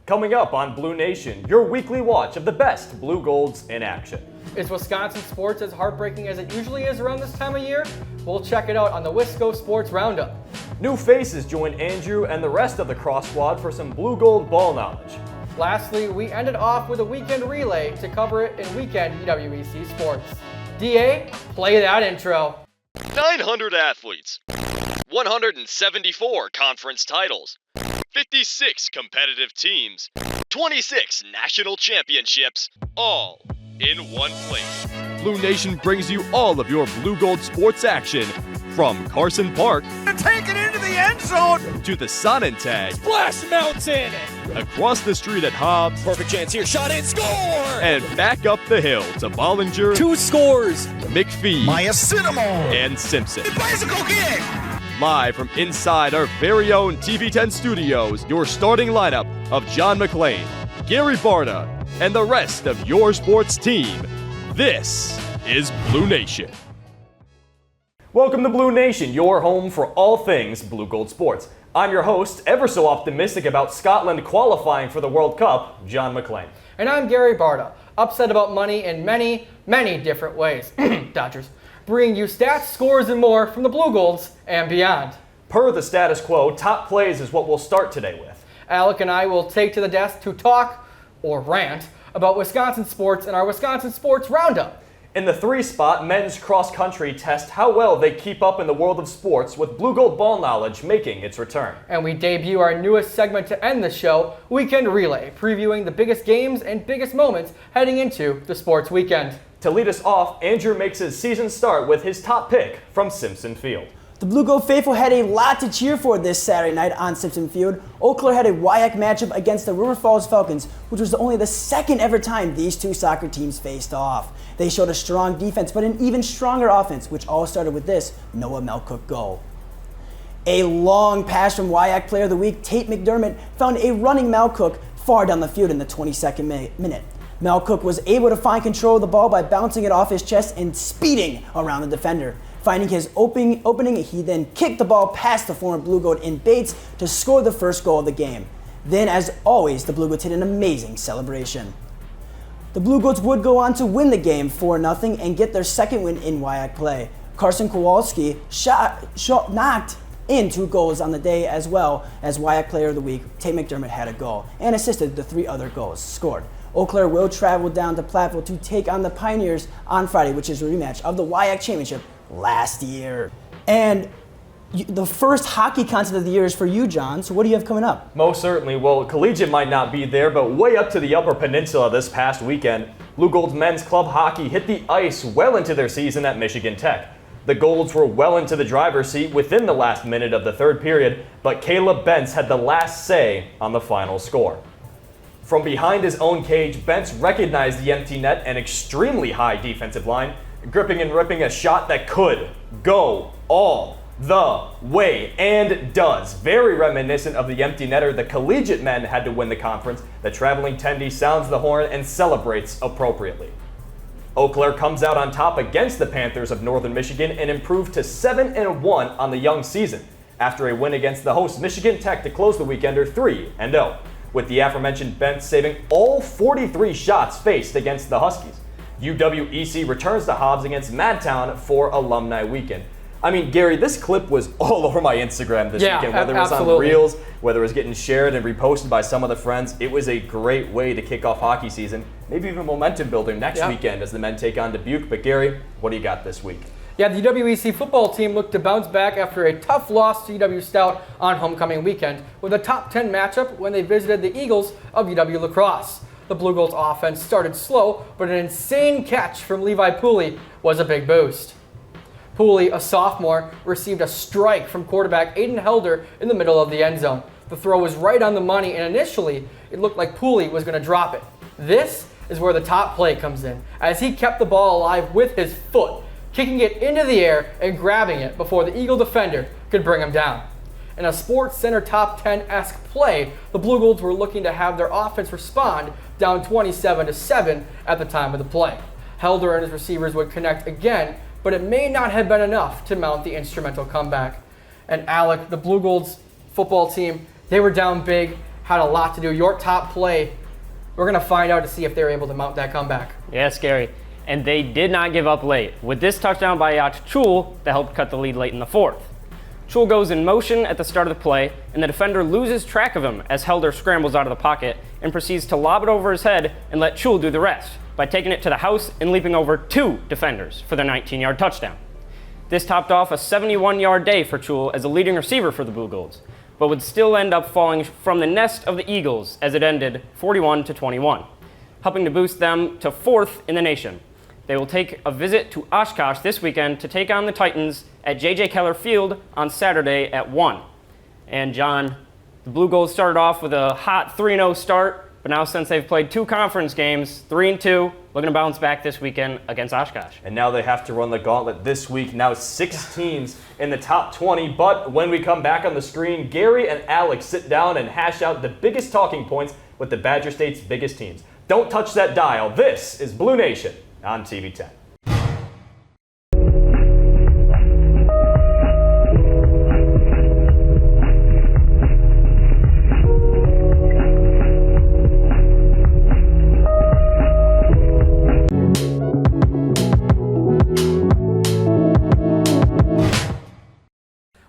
Coming up on Blue Nation, your weekly watch of the best Blue Golds in action. Is Wisconsin sports as heartbreaking as it usually is around this time of year? We'll check it out on the Wisco Sports Roundup. New faces join Andrew and the rest of the cross squad for some Blue Gold ball knowledge. Lastly, we ended off with a weekend relay to cover it in weekend UWEC sports. DA, play that intro. 900 athletes, 174 conference titles, 56 competitive teams, 26 national championships, all in one place. Blue Nation brings you all of your Blue Gold sports action from Carson Park Take it into the end zone. to the Sonnentag, Splash Mountain. across the street at Hobbs, Perfect chance here. Shot and score. and back up the hill to Bollinger, 2 scores. McPhee, Maya Cinnamon. and Simpson. Bicycle kick. Live from inside our very own TV10 studios, your starting lineup of John McClain, Gary Barta, and the rest of your sports team. This is Blue Nation. Welcome to Blue Nation, your home for all things Blue Gold sports. I'm your host, ever so optimistic about Scotland qualifying for the World Cup, John McClain. And I'm Gary Barta, upset about money in many, many different ways. Dodgers. Bringing you stats, scores, and more from the Blue Golds and beyond. Per the status quo, top plays is what we'll start today with. Alec and I will take to the desk to talk, or rant, about Wisconsin sports in our Wisconsin Sports Roundup. In the 3 spot, men's cross country test how well they keep up in the world of sports with Blue Gold ball knowledge making its return. And we debut our newest segment to end the show, Weekend Relay, previewing the biggest games and biggest moments heading into the sports weekend. To lead us off, Andrew makes his season start with his top pick from Simpson Field. The Blue Gold faithful had a lot to cheer for this Saturday night on Simpson Field. Eau Claire had a WIAC matchup against the River Falls Falcons, which was only the second ever time these two soccer teams faced off. They showed a strong defense, but an even stronger offense, which all started with this Noah Melcook goal. A long pass from WIAC Player of the Week, Tate McDermott, found a running Melcook far down the field in the 22nd minute. Melcook was able to find control of the ball by bouncing it off his chest and speeding around the defender. Finding his opening, he then kicked the ball past the former Blue Gold in Bates to score the first goal of the game. Then, as always, the Blue Golds hit an amazing celebration. The Blue Golds would go on to win the game 4-0 and get their second win in WIAC play. Carson Kowalski knocked in 2 goals on the day, as well as WIAC Player of the Week. Tate McDermott had a goal and assisted the 3 other goals scored. Eau Claire will travel down to Platteville to take on the Pioneers on Friday, which is a rematch of the WIAC Championship last year. And the first hockey content of the year is for you, John. So what do you have coming up? Most certainly. Well, collegiate might not be there, but way up to the Upper Peninsula this past weekend, Blue Gold's men's club hockey hit the ice well into their season at Michigan Tech. The Golds were well into the driver's seat within the last minute of the third period, but Caleb Bentz had the last say on the final score. From behind his own cage, Bentz recognized the empty net and extremely high defensive line, gripping and ripping a shot that could go all the way, and does. Very reminiscent of the empty netter the collegiate men had to win the conference. The traveling Tendy sounds the horn and celebrates appropriately. Eau Claire comes out on top against the Panthers of Northern Michigan and improved to 7-1 on the young season after a win against the host Michigan Tech to close the weekender 3-0, with the aforementioned Bentz saving all 43 shots faced against the Huskies. UWEC returns to Hobbs against Madtown for Alumni Weekend. I mean, Gary, this clip was all over my Instagram this weekend, whether it was on Reels, whether it was getting shared and reposted by some of the friends. It was a great way to kick off hockey season, maybe even a momentum builder next weekend as the men take on Dubuque. But Gary, what do you got this week? Yeah, the UWEC football team looked to bounce back after a tough loss to UW Stout on homecoming weekend with a top 10 matchup when they visited the Eagles of UW La Crosse. The Blue Gold's offense started slow, but an insane catch from Levi Pooley was a big boost. Pooley, a sophomore, received a strike from quarterback Aiden Helder in the middle of the end zone. The throw was right on the money, and initially, it looked like Pooley was going to drop it. This is where the top play comes in, as he kept the ball alive with his foot, kicking it into the air and grabbing it before the Eagle defender could bring him down. In a Sports Center top 10-esque play, the Blue Golds were looking to have their offense respond down 27-7 at the time of the play. Helder and his receivers would connect again, but it may not have been enough to mount the instrumental comeback. And Alec, the Blue Golds football team, they were down big, had a lot to do. Your top play, we're going to find out to see if they're able to mount that comeback. Yeah, scary. And they did not give up late. With this touchdown by Chul, that helped cut the lead late in the fourth. Chul goes in motion at the start of the play, and the defender loses track of him as Helder scrambles out of the pocket and proceeds to lob it over his head and let Chul do the rest by taking it to the house and leaping over 2 defenders for the 19-yard touchdown. This topped off a 71-yard day for Chul as a leading receiver for the Blue Golds, but would still end up falling from the nest of the Eagles as it ended 41-21, helping to boost them to 4th in the nation. They will take a visit to Oshkosh this weekend to take on the Titans at J.J. Keller Field on Saturday at 1. And John, the Blue Golds started off with a hot 3-0 start, but now since they've played 2 conference games, 3-2, looking to bounce back this weekend against Oshkosh. And now they have to run the gauntlet this week. Now 6 teams in the top 20. But when we come back on the screen, Gary and Alex sit down and hash out the biggest talking points with the Badger State's biggest teams. Don't touch that dial. This is Blue Nation on TV 10.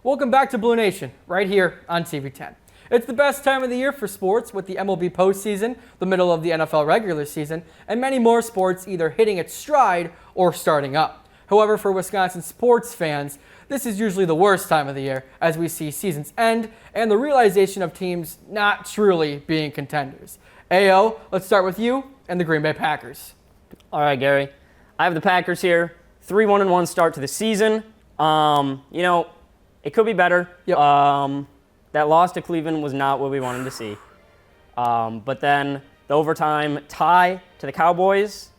Welcome back to Blue Nation, right here on TV 10. It's the best time of the year for sports with the MLB postseason, the middle of the NFL regular season, and many more sports either hitting its stride or starting up. However, for Wisconsin sports fans, this is usually the worst time of the year as we see seasons end and the realization of teams not truly being contenders. AO, let's start with you and the Green Bay Packers. All right, Gary. I have the Packers here. 3-1-1 start to the season. It could be better. Yep. That loss to Cleveland was not what we wanted to see. But then the overtime tie to the Cowboys.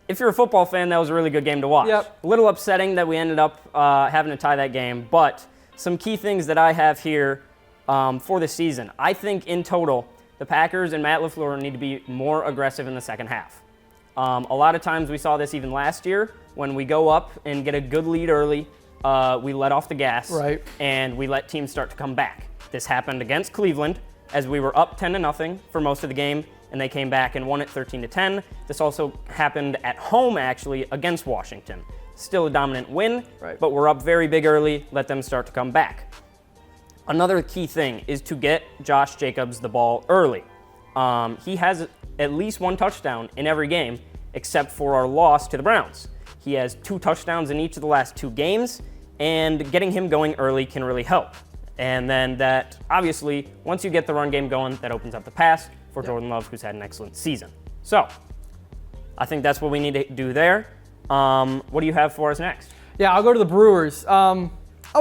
If you're a football fan, that was a really good game to watch. Yep. A little upsetting that we ended up having to tie that game, but some key things that I have here for the season. I think in total, the Packers and Matt LaFleur need to be more aggressive in the second half. A lot of times we saw this even last year when we go up and get a good lead early. We let off the gas, right, and we let teams start to come back. This happened against Cleveland as we were up 10-0 for most of the game, and they came back and won it 13-10. This also happened at home, actually, against Washington. Still a dominant win, right, but we're up very big early, let them start to come back. Another key thing is to get Josh Jacobs the ball early. He has at least 1 touchdown in every game, except for our loss to the Browns. He has 2 touchdowns in each of the last 2 games, and getting him going early can really help. And then that, obviously, once you get the run game going, that opens up the pass for Jordan Love, who's had an excellent season. So, I think that's what we need to do there. What do you have for us next? Yeah, I'll go to the Brewers. I'll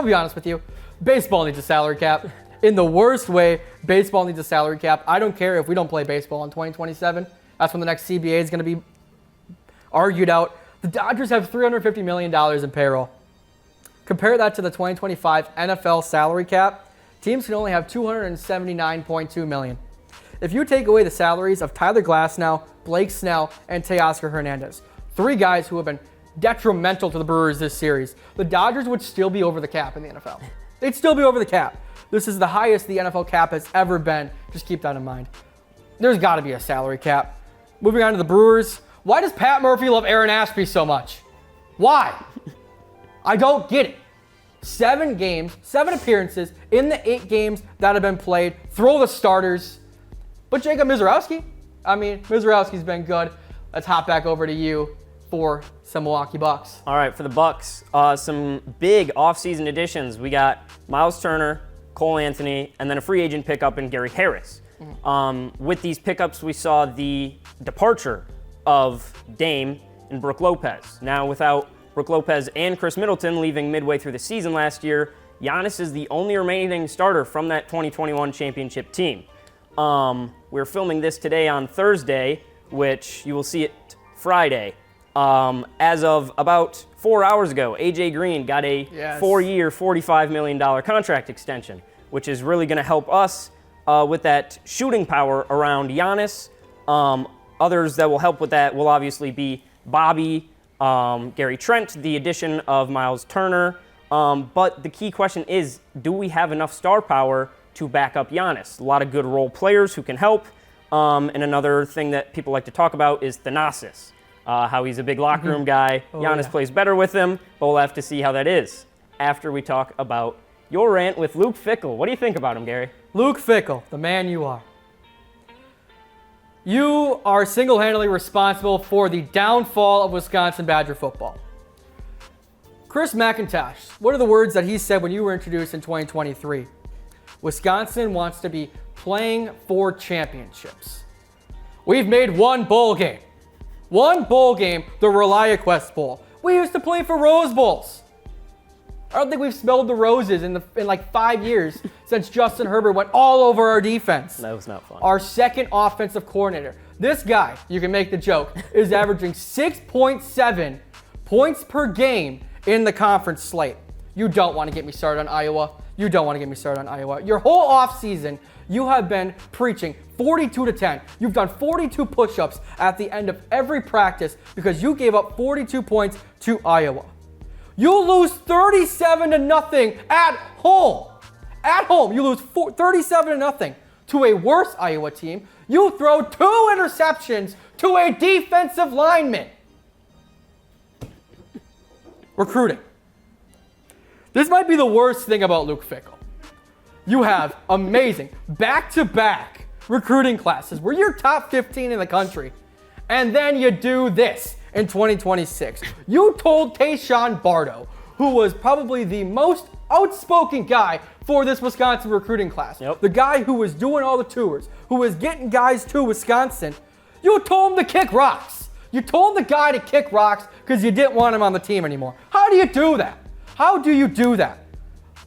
be honest with you. Baseball needs a salary cap. In the worst way, baseball needs a salary cap. I don't care if we don't play baseball in 2027. That's when the next CBA is going to be argued out. The Dodgers have $350 million in payroll. Compare that to the 2025 NFL salary cap. Teams can only have $279.2 million. If you take away the salaries of Tyler Glasnow, Blake Snell, and Teoscar Hernandez, 3 guys who have been detrimental to the Brewers this series, the Dodgers would still be over the cap in the NFL. They'd still be over the cap. This is the highest the NFL cap has ever been. Just keep that in mind. There's got to be a salary cap. Moving on to the Brewers. Why does Pat Murphy love Aaron Ashby so much? Why? I don't get it. 7 games, 7 appearances in the 8 games that have been played. Throw the starters. But Jacob Mizorowski's been good. Let's hop back over to you for some Milwaukee Bucks. All right, for the Bucks, some big offseason additions. We got Miles Turner, Cole Anthony, and then a free agent pickup in Gary Harris. With these pickups, we saw the departure of Dame and Brook Lopez. Now, without Brook Lopez and Chris Middleton leaving midway through the season last year, Giannis is the only remaining starter from that 2021 championship team. We're filming this today on Thursday, which you will see it Friday. As of about 4 hours ago, AJ Green got a 4-year, $45 million contract extension, which is really going to help us with that shooting power around Giannis. Others that will help with that will obviously be Bobby, Gary Trent, the addition of Miles Turner. But the key question is, do we have enough star power to back up Giannis. A lot of good role players who can help. And another thing that people like to talk about is Thanasis, how he's a big locker room guy. Giannis plays better with him, but we'll have to see how that is after we talk about your rant with Luke Fickell. What do you think about him, Gary? Luke Fickell, the man you are. You are single-handedly responsible for the downfall of Wisconsin Badger football. Chris McIntosh, what are the words that he said when you were introduced in 2023? Wisconsin wants to be playing for championships. We've made one bowl game. One bowl game, the ReliaQuest Bowl. We used to play for Rose Bowls. I don't think we've smelled the roses in like 5 years since Justin Herbert went all over our defense. That was not fun. Our second offensive coordinator. This guy, you can make the joke, is averaging 6.7 points per game in the conference slate. You don't want to get me started on Iowa. You don't want to get me started on Iowa. Your whole offseason, you have been preaching 42-10. You've done 42 push-ups at the end of every practice because you gave up 42 points to Iowa. You lose 37-0 at home. At home, you lose 37-0 to a worse Iowa team. You throw 2 interceptions to a defensive lineman. Recruiting. This might be the worst thing about Luke Fickell. You have amazing back-to-back recruiting classes where you're top 15 in the country, and then you do this in 2026. You told Tayshawn Bardo, who was probably the most outspoken guy for this Wisconsin recruiting class, the guy who was doing all the tours, who was getting guys to Wisconsin, you told him to kick rocks. You told the guy to kick rocks because you didn't want him on the team anymore. How do you do that? How do you do that?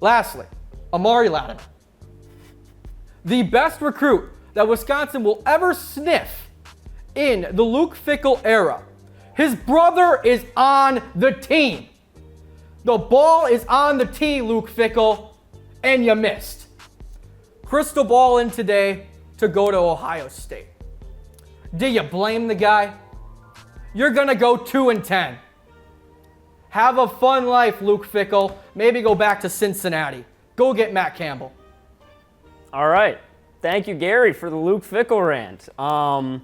Lastly, Amari Latimer. The best recruit that Wisconsin will ever sniff in the Luke Fickell era. His brother is on the team. The ball is on the tee, Luke Fickell, and you missed. Crystal ball in today to go to Ohio State. Do you blame the guy? You're going to go 2-10. Have a fun life, Luke Fickell. Maybe go back to Cincinnati. Go get Matt Campbell. All right. Thank you, Gary, for the Luke Fickell rant. I'm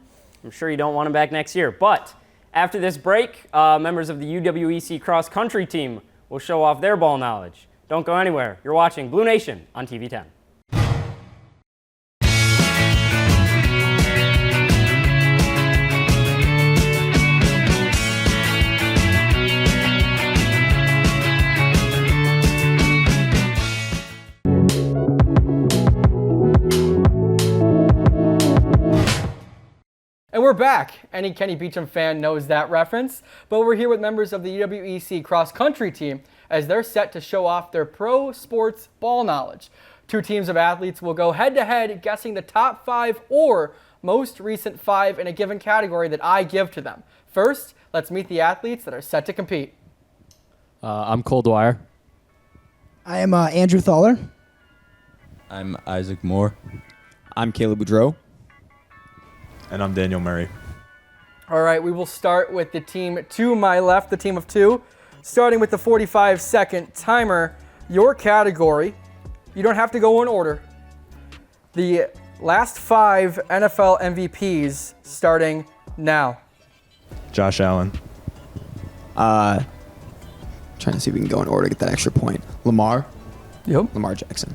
sure you don't want him back next year. But after this break, members of the UWEC cross country team will show off their ball knowledge. Don't go anywhere. You're watching Blue Nation on TV 10. And we're back. Any Kenny Beecham fan knows that reference. But we're here with members of the UWEC cross-country team as they're set to show off their pro sports ball knowledge. 2 teams of athletes will go head-to-head guessing the top 5 or most recent 5 in a given category that I give to them. First, let's meet the athletes that are set to compete. I'm Cole Dwyer. I am Andrew Thaler. I'm Isaac Moore. I'm Caleb Boudreau. And I'm Daniel Murray. All right, we will start with the team to my left, the team of 2. Starting with the 45-second timer, your category, you don't have to go in order. The last 5 NFL MVPs starting now. Josh Allen. Trying to see if we can go in order to get that extra point. Lamar. Yep. Lamar Jackson.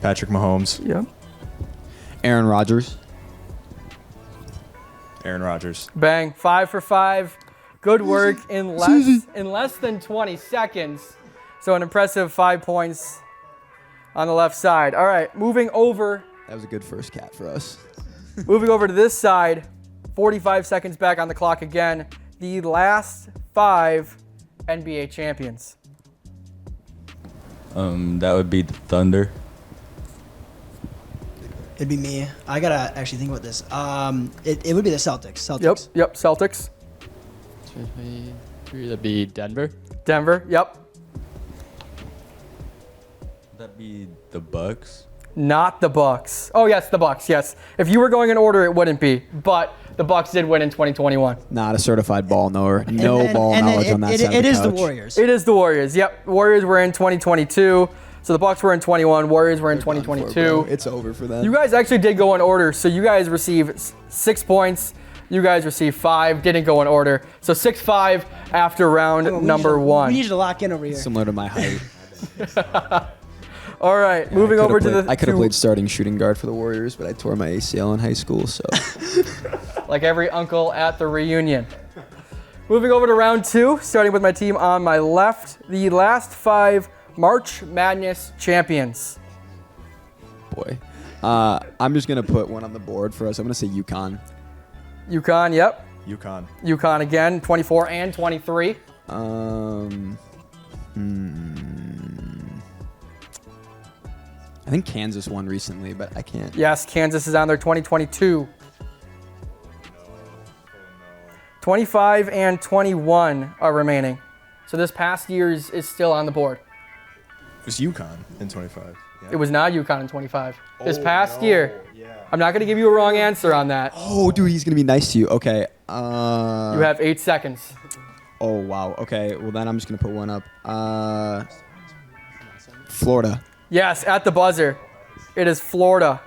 Patrick Mahomes. Yep. Aaron Rodgers. Aaron Rodgers. Bang. 5 for 5. Good work in less than 20 seconds. So an impressive 5 points on the left side. All right, moving over. That was a good first cat for us. Moving over to this side. 45 seconds back on the clock again. The last 5 NBA champions. That would be the Thunder. It'd be me. I gotta actually think about this. It would be the Celtics. Yep, Celtics. That'd be Denver. Denver, yep. Would that be the Bucks? Not the Bucks. Oh, yes, the Bucks, yes. If you were going in order, it wouldn't be. But the Bucks did win in 2021. Not a certified ball knower. No ball knowledge on that side of the It is the couch. Warriors. It is the Warriors, yep. Warriors were in 2022. So the Bucks were in 21, Warriors were in They're done for, 2022. bro. It's over for them. You guys actually did go in order, so you guys receive 6 points. You guys received 5, didn't go in order. So 6-5 after round number 1. We need you to lock in over here. Similar to my height. All right, moving over to the. I could have played starting shooting guard for the Warriors, but I tore my ACL in high school, so. Like every uncle at the reunion. Moving over to round 2, starting with my team on my left, the last 5 March Madness champions. Boy. I'm just going to put one on the board for us. I'm going to say UConn. UConn, yep. UConn. UConn again, 24 and 23. I think Kansas won recently, but I can't. Yes, Kansas is on their 2022. 25 and 21 are remaining. So this past year's is still on the board. It was UConn in 25. Yeah. It was not UConn in 25. This past year. I'm not going to give you a wrong answer on that. Oh, dude, he's going to be nice to you. Okay. You have 8 seconds. Oh, wow. Okay, well, then I'm just going to put one up. Florida. Yes, at the buzzer. It is Florida.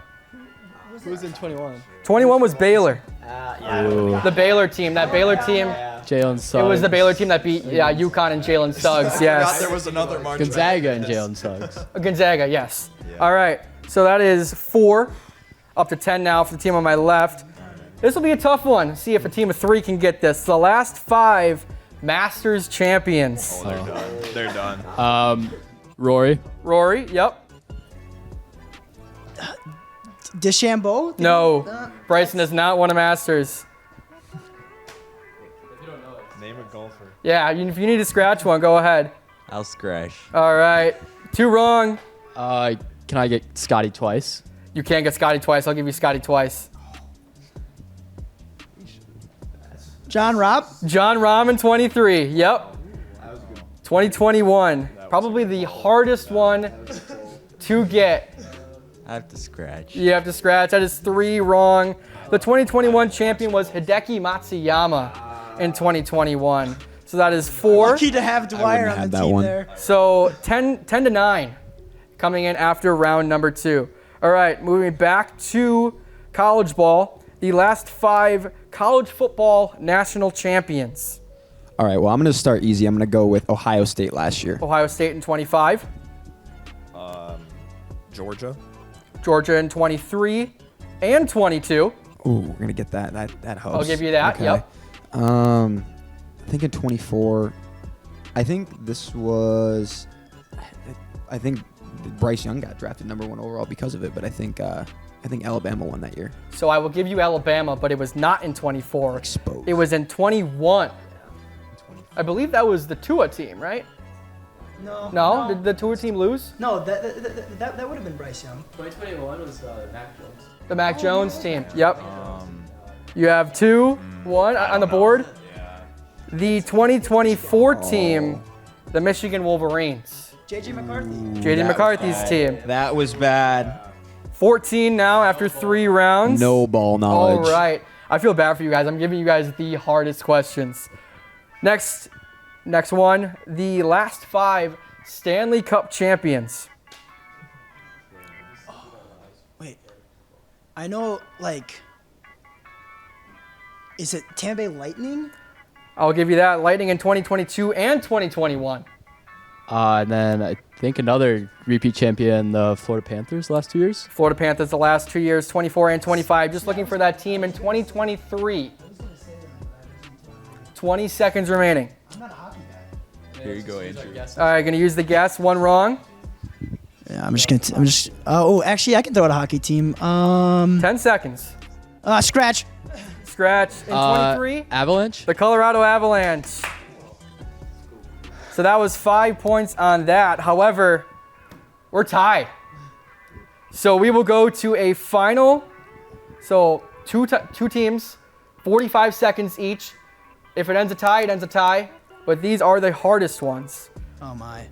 Who's in 21? 21 was Baylor. Ooh. The Baylor team. That Baylor team. Jalen Suggs. It was the Baylor team that beat UConn and Jalen Suggs. Yes. There was another March Gonzaga and Jalen Suggs. Gonzaga, yes. All right. So that is 4. Up to 10 now for the team on my left. This will be a tough one. See if a team of 3 can get this. The last 5 Masters champions. Oh, they're done. Rory. Rory, yep. DeChambeau? No. Bryson has not won a Masters. Name a golfer. Yeah, if you need to scratch one, go ahead. I'll scratch. All right. 2 wrong. Can I get Scotty twice? You can't get Scotty twice. I'll give you Scotty twice. John Robb? John Rahm in 23. Yep. 2021. Probably the hardest one to get. I have to scratch. You have to scratch. That is 3 wrong. The 2021 champion was Hideki Matsuyama in 2021. So that is 4. Lucky to have Dwyer on had the that team one. there. So 10 to 9 coming in after round number 2. All right, moving back to college ball. The last 5 college football national champions. All right, well, I'm going to start easy. I'm going to go with Ohio State last year. Ohio State in 25. Georgia. Georgia in 23 and 22. Ooh, we're going to get that. That helps. I'll give you that, Okay. yep. I think in 24, I think this was, I think Bryce Young got drafted number 1 overall because of it, but I think Alabama won that year. So I will give you Alabama, but it was not in 24. Exposed. It was in 21. I believe that was the Tua team, right? No? Did the Tua team lose? No, that would have been Bryce Young. 2021 was Mac Jones. The Mac Jones team. Yep. You have 2, 1 on the board. The 2024 team, the Michigan Wolverines. J.J. McCarthy. J.D. McCarthy's team. That was bad. 14 now after 3 rounds. No ball knowledge. All right. I feel bad for you guys. I'm giving you guys the hardest questions. Next one, the last 5 Stanley Cup champions. Wait. I know, is it Tampa Bay Lightning? I'll give you that. Lightning in 2022 and 2021. And then I think another repeat champion, the Florida Panthers, last 2 years. Florida Panthers the last 2 years, 24 and 25. Just looking for that team in 2023. 20 seconds remaining. Here you go, Andrew. All right, going to use the guess. 1 wrong. Yeah, actually, I can throw out a hockey team. 10 seconds. Scratch. Scratch in 23. Avalanche. The Colorado Avalanche. So that was 5 points on that. However, we're tied. So we will go to a final. So two teams, 45 seconds each. If it ends a tie, it ends a tie. But these are the hardest ones. Oh my.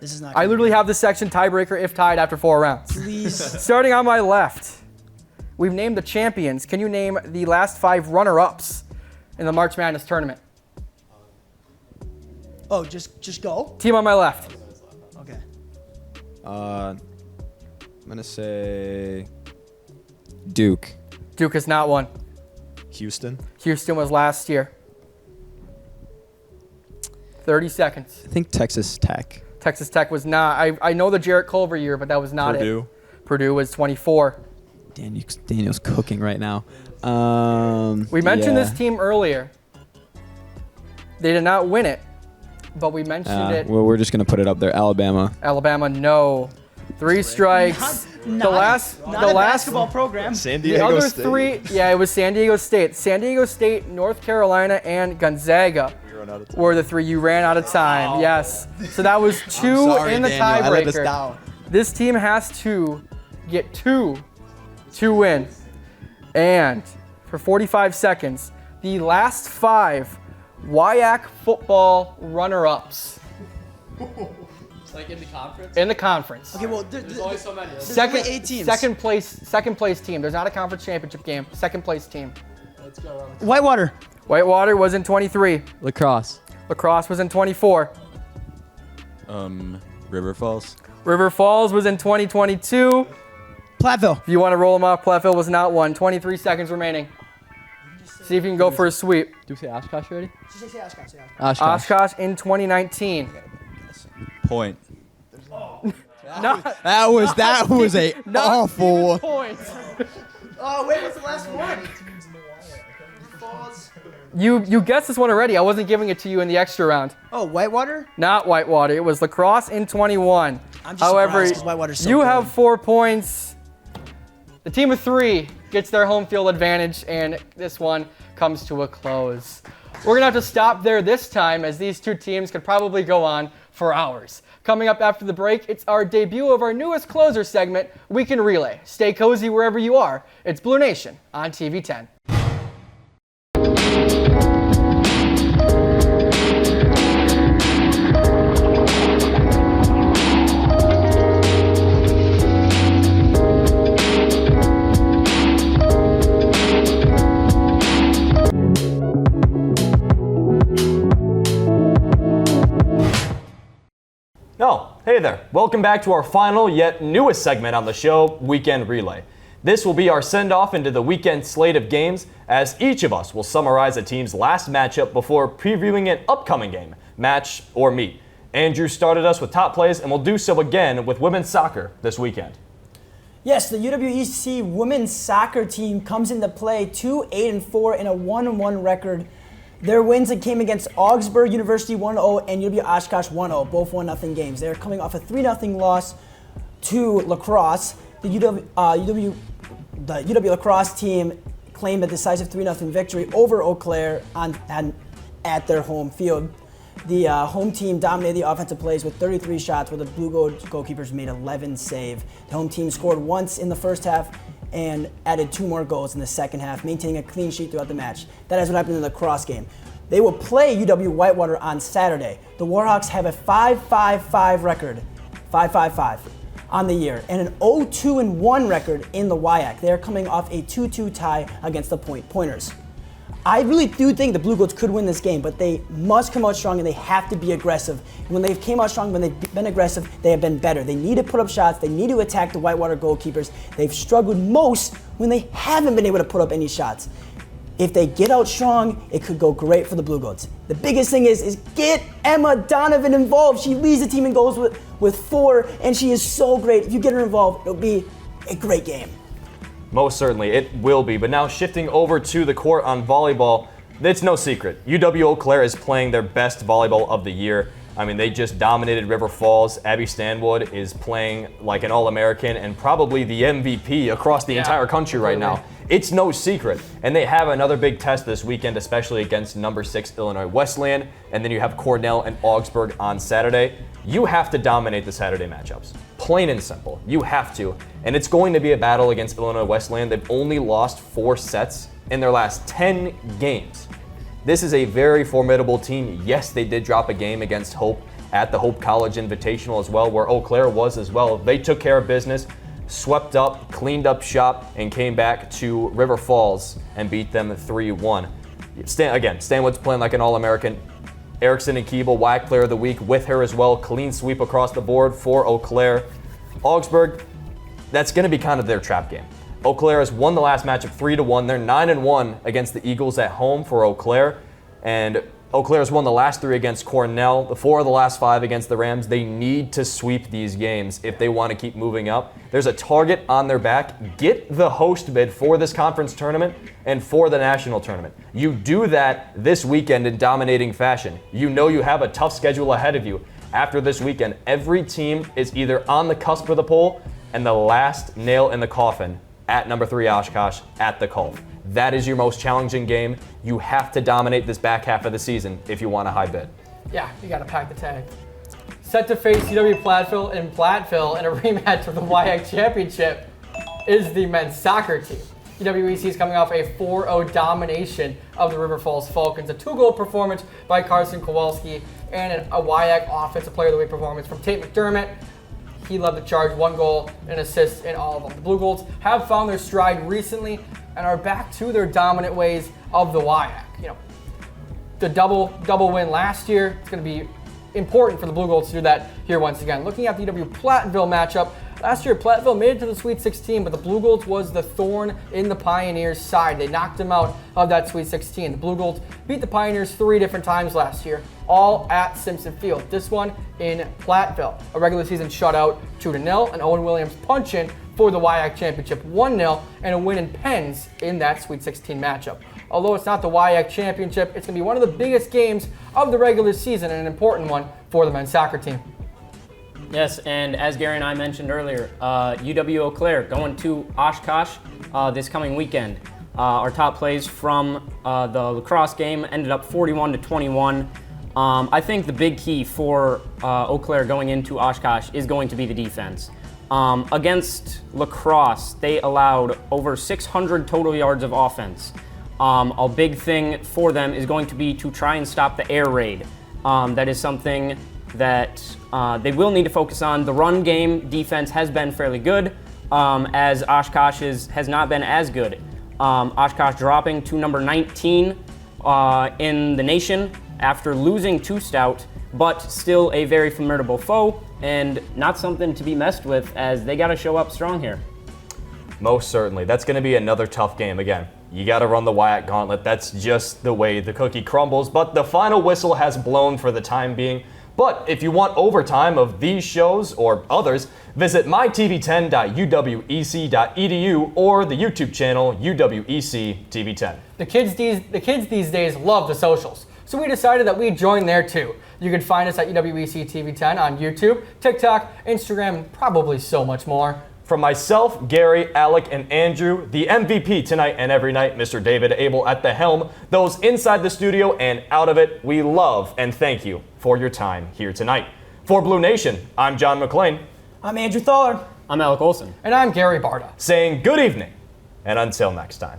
This is not I literally have this section tiebreaker if tied after 4 rounds. Please. Starting on my left, we've named the champions. Can you name the last 5 runner-ups in the March Madness tournament? Oh, just go? Team on my left. Okay. I'm gonna say Duke. Duke has not won. Houston. Houston was last year. 30 seconds. I think Texas Tech. Texas Tech was not. I know the Jarrett Culver year, but that was not Purdue. it. Purdue was 24. Daniel's cooking right now. We mentioned this team earlier. They did not win it, but we mentioned it. Well, we're just gonna put it up there. Alabama. Alabama, no. 3 strikes. The last basketball program. San The Diego other State. 3, yeah, it was San Diego State. San Diego State, North Carolina, and Gonzaga were the 3. You ran out of time. Yes. So that was 2 in the Daniel, I let us tiebreaker. down. This team has to get 2 to win. And for 45 seconds, the last 5 WIAC football runner-ups. Like in the conference? In the conference. Okay, well, There's only so many. Second, only 8 teams. second place team. There's not a conference championship game. Second place team. Let's go around. Whitewater. Whitewater was in 23. Lacrosse. Lacrosse was in 24. River Falls. River Falls was in 2022. Platteville. If you want to roll them off, Platteville was not one. 23 seconds remaining. See if you can go for a sweep. Do we say Oshkosh already? Oshkosh. Oshkosh in 2019. Point. That was a awful one. Points. Oh, wait, what's the last one? You guessed this one already. I wasn't giving it to you in the extra round. Oh, Whitewater? Not Whitewater. It was Lacrosse in 21. I'm just However, surprised 'cause Whitewater's so you good. have 4 points. The team of 3 gets their home field advantage, and this one comes to a close. We're going to have to stop there this time, as these 2 teams could probably go on for hours. Coming up after the break, it's our debut of our newest closer segment, Weekend Relay. Stay cozy wherever you are. It's Blue Nation on TV 10. Oh, hey there. Welcome back to our final yet newest segment on the show, Weekend Relay. This will be our send-off into the weekend slate of games, as each of us will summarize a team's last matchup before previewing an upcoming game, match, or meet. Andrew started us with top plays, and will do so again with women's soccer this weekend. Yes, the UWEC women's soccer team comes into play 2-8-4 in a 1-1 record. Their wins came against Augsburg University 1-0 and UW Oshkosh 1-0, both 1-0 games. They're coming off a 3-0 loss to Lacrosse. The UW Lacrosse team claimed a decisive 3-0 victory over Eau Claire at their home field. The home team dominated the offensive plays with 33 shots, where the Blue Gold goalkeepers made 11 saves. The home team scored once in the first half and added 2 more goals in the second half, maintaining a clean sheet throughout the match. That is what happened in the lacrosse game. They will play UW Whitewater on Saturday. The Warhawks have a 5-5-5 record, 5-5-5 on the year, and an 0-2-1 record in the WIAC. They are coming off a 2-2 tie against the Pointers. I really do think the Blue Goats could win this game, but they must come out strong and they have to be aggressive. When they've came out strong, when they've been aggressive, they have been better. They need to put up shots. They need to attack the Whitewater goalkeepers. They've struggled most when they haven't been able to put up any shots. If they get out strong, it could go great for the Blue Goats. The biggest thing is get Emma Donovan involved. She leads the team in goals with 4, and she is so great. If you get her involved, it'll be a great game. Most certainly, it will be. But now shifting over to the court on volleyball, it's no secret. UW Eau Claire is playing their best volleyball of the year. I mean, they just dominated River Falls. Abby Stanwood is playing like an All-American and probably the MVP across the entire country right now. It's no secret. And they have another big test this weekend, especially against number 6 Illinois Wesleyan. And then you have Cornell and Augsburg on Saturday. You have to dominate the Saturday matchups. Plain and simple. You have to. And it's going to be a battle against Illinois Wesleyan. They've only lost 4 sets in their last 10 games. This is a very formidable team. Yes, they did drop a game against Hope at the Hope College Invitational as well, where Eau Claire was as well. They took care of business, swept up, cleaned up shop, and came back to River Falls and beat them 3-1. Stanwood's playing like an All-American. Erickson and Keeble, WAC Player of the Week with her as well. Clean sweep across the board for Eau Claire. Augsburg, that's going to be kind of their trap game. Eau Claire has won the last matchup 3-1. They're 9-1 against the Eagles at home for Eau Claire. And Eau Claire has won the last 3 against Cornell, the 4 of the last 5 against the Rams. They need to sweep these games if they want to keep moving up. There's a target on their back. Get the host bid for this conference tournament and for the national tournament. You do that this weekend in dominating fashion. You know you have a tough schedule ahead of you. After this weekend, every team is either on the cusp of the poll and the last nail in the coffin at number 3 Oshkosh at the Culf. That is your most challenging game. You have to dominate this back half of the season if you want a high bid. Yeah, you got to pack the tag. Set to face UW Platteville in a rematch of the WIAC Championship is the men's soccer team. UWEC is coming off a 4-0 domination of the River Falls Falcons, a 2-goal performance by Carson Kowalski, and a WIAC Offensive Player of the Week performance from Tate McDermott. He led the charge, 1 goal and assist in all of them. The Blue Golds have found their stride recently and are back to their dominant ways of the WIAC. The double win last year, it's going to be important for the Blue Golds to do that here once again. Looking at the UW Platteville matchup, last year Platteville made it to the Sweet 16, but the Blue Golds was the thorn in the Pioneers' side. They knocked them out of that Sweet 16. The Blue Golds beat the Pioneers 3 different times last year, all at Simpson Field. This one in Platteville. A regular season shutout 2-0, and Owen Williams punch-in for the WIAC Championship 1-0, and a win in pens in that Sweet 16 matchup. Although it's not the WIAC Championship, it's going to be one of the biggest games of the regular season and an important one for the men's soccer team. Yes, and as Gary and I mentioned earlier, UW Eau Claire going to Oshkosh this coming weekend. Our top plays from the lacrosse game ended up 41-21. I think the big key for Eau Claire going into Oshkosh is going to be the defense. Against lacrosse, they allowed over 600 total yards of offense. A big thing for them is going to be to try and stop the air raid. That is something that they will need to focus on. The run game defense has been fairly good, as Oshkosh has not been as good. Oshkosh dropping to number 19 in the nation after losing to Stout, but still a very formidable foe and not something to be messed with, as they got to show up strong here. Most certainly. That's going to be another tough game again. You got to run the WIAC gauntlet. That's just the way the cookie crumbles. But the final whistle has blown for the time being. But if you want overtime of these shows or others, visit mytv10.uwec.edu or the YouTube channel UWEC TV10. The kids these days love the socials, so we decided that we'd join there too. You can find us at UWEC TV10 on YouTube, TikTok, Instagram, and probably so much more. From myself, Gary, Alec, and Andrew, the MVP tonight and every night, Mr. David Abel at the helm, those inside the studio and out of it, we love and thank you for your time here tonight. For Blunation, I'm John McClain. I'm Andrew Thaler. I'm Alec Olson. And I'm Gary Barta. Saying good evening, and until next time.